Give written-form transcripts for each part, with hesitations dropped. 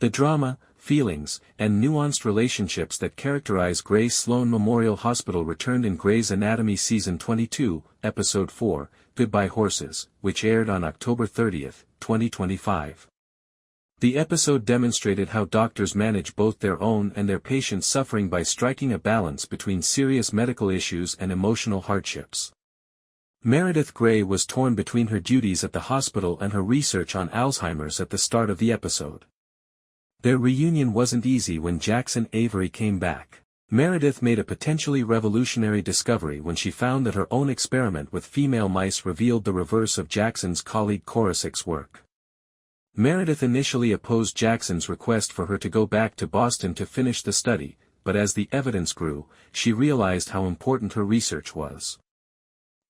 The drama, feelings, and nuanced relationships that characterize Grace Sloan Memorial Hospital returned in Grey's Anatomy Season 22, Episode 4, Goodbye Horses, which aired on October 30, 2025. The episode demonstrated how doctors manage both their own and their patients' suffering by striking a balance between serious medical issues and emotional hardships. Meredith Grey was torn between her duties at the hospital and her research on Alzheimer's at the start of the episode. Their reunion wasn't easy when Jackson Avery came back. Meredith made a potentially revolutionary discovery when she found that her own experiment with female mice revealed the reverse of Jackson's colleague Korosic's work. Meredith initially opposed Jackson's request for her to go back to Boston to finish the study, but as the evidence grew, she realized how important her research was.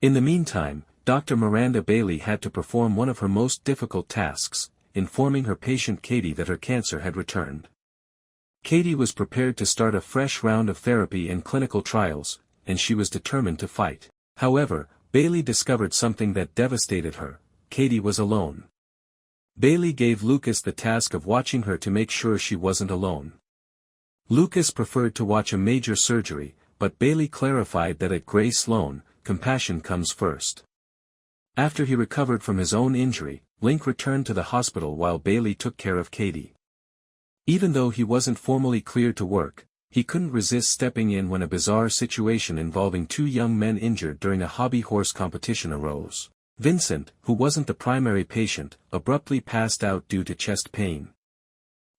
In the meantime, Dr. Miranda Bailey had to perform one of her most difficult tasks, informing her patient Katie that her cancer had returned. Katie was prepared to start a fresh round of therapy and clinical trials, and she was determined to fight. However, Bailey discovered something that devastated her: Katie was alone. Bailey gave Lucas the task of watching her to make sure she wasn't alone. Lucas preferred to watch a major surgery, but Bailey clarified that at Grey Sloan, compassion comes first. After he recovered from his own injury, Link returned to the hospital while Bailey took care of Katie. Even though he wasn't formally cleared to work, he couldn't resist stepping in when a bizarre situation involving two young men injured during a hobby horse competition arose. Vincent, who wasn't the primary patient, abruptly passed out due to chest pain.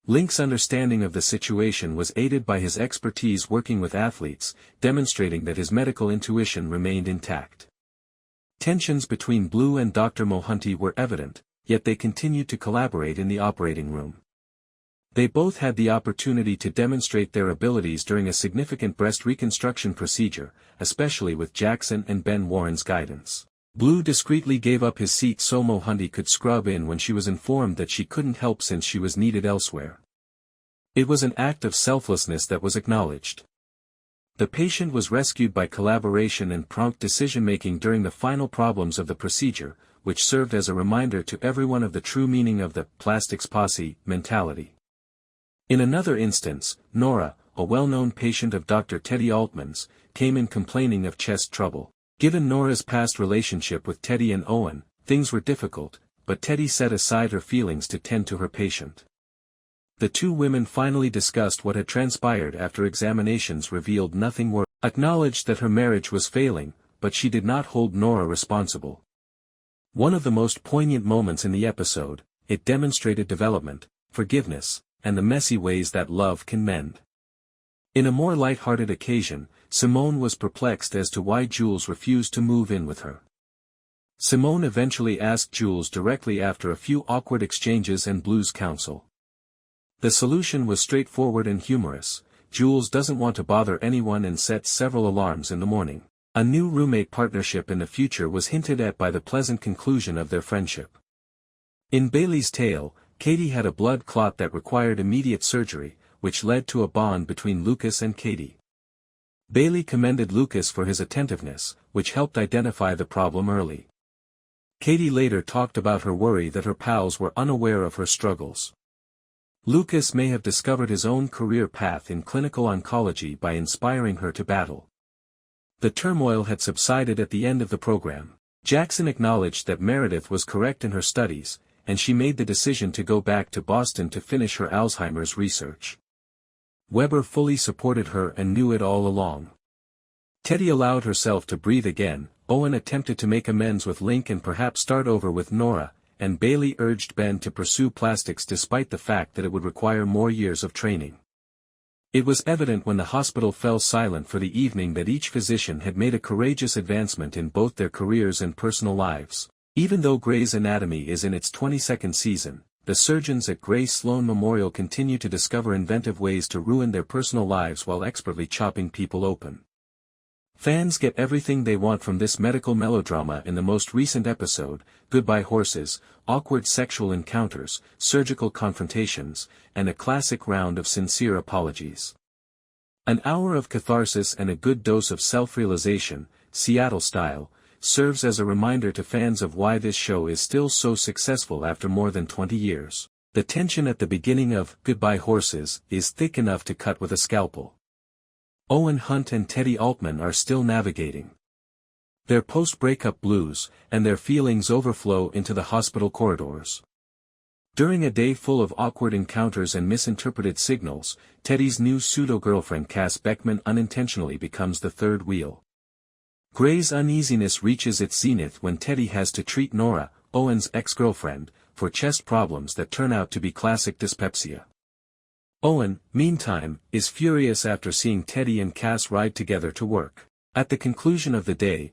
Link's understanding of the situation was aided by his expertise working with athletes, demonstrating that his medical intuition remained intact. Tensions between Blue and Dr. Mohunty were evident, yet they continued to collaborate in the operating room. They both had the opportunity to demonstrate their abilities during a significant breast reconstruction procedure, especially with Jackson and Ben Warren's guidance. Blue discreetly gave up his seat so Mohunty could scrub in when she was informed that she couldn't help since she was needed elsewhere. It was an act of selflessness that was acknowledged. The patient was rescued by collaboration and prompt decision-making during the final problems of the procedure, which served as a reminder to everyone of the true meaning of the Plastics Posse mentality. In another instance, Nora, a well-known patient of Dr. Teddy Altman's, came in complaining of chest trouble. Given Nora's past relationship with Teddy and Owen, things were difficult, but Teddy set aside her feelings to tend to her patient. The two women finally discussed what had transpired after examinations revealed nothing worse. Acknowledged that her marriage was failing, but she did not hold Nora responsible. One of the most poignant moments in the episode, it demonstrated development, forgiveness, and the messy ways that love can mend. In a more light-hearted occasion, Simone was perplexed as to why Jules refused to move in with her. Simone eventually asked Jules directly after a few awkward exchanges and Blue's counsel. The solution was straightforward and humorous: Jules doesn't want to bother anyone and sets several alarms in the morning. A new roommate partnership in the future was hinted at by the pleasant conclusion of their friendship. In Bailey's tale, Katie had a blood clot that required immediate surgery, which led to a bond between Lucas and Katie. Bailey commended Lucas for his attentiveness, which helped identify the problem early. Katie later talked about her worry that her pals were unaware of her struggles. Lucas may have discovered his own career path in clinical oncology by inspiring her to battle. The turmoil had subsided at the end of the program. Jackson acknowledged that Meredith was correct in her studies, and she made the decision to go back to Boston to finish her Alzheimer's research. Weber fully supported her and knew it all along. Teddy allowed herself to breathe again. Owen attempted to make amends with Link and perhaps start over with Nora, and Bailey urged Ben to pursue plastics despite the fact that it would require more years of training. It was evident when the hospital fell silent for the evening that each physician had made a courageous advancement in both their careers and personal lives. Even though Grey's Anatomy is in its 22nd season, the surgeons at Grey Sloan Memorial continue to discover inventive ways to ruin their personal lives while expertly chopping people open. Fans get everything they want from this medical melodrama in the most recent episode: goodbye horses, awkward sexual encounters, surgical confrontations, and a classic round of sincere apologies. An hour of catharsis and a good dose of self-realization, Seattle style, serves as a reminder to fans of why this show is still so successful after more than 20 years. The tension at the beginning of Goodbye Horses is thick enough to cut with a scalpel. Owen Hunt and Teddy Altman are still navigating their post-breakup blues, and their feelings overflow into the hospital corridors. During a day full of awkward encounters and misinterpreted signals, Teddy's new pseudo-girlfriend Cass Beckman unintentionally becomes the third wheel. Gray's uneasiness reaches its zenith when Teddy has to treat Nora, Owen's ex-girlfriend, for chest problems that turn out to be classic dyspepsia. Owen, meantime, is furious after seeing Teddy and Cass ride together to work. At the conclusion of the day,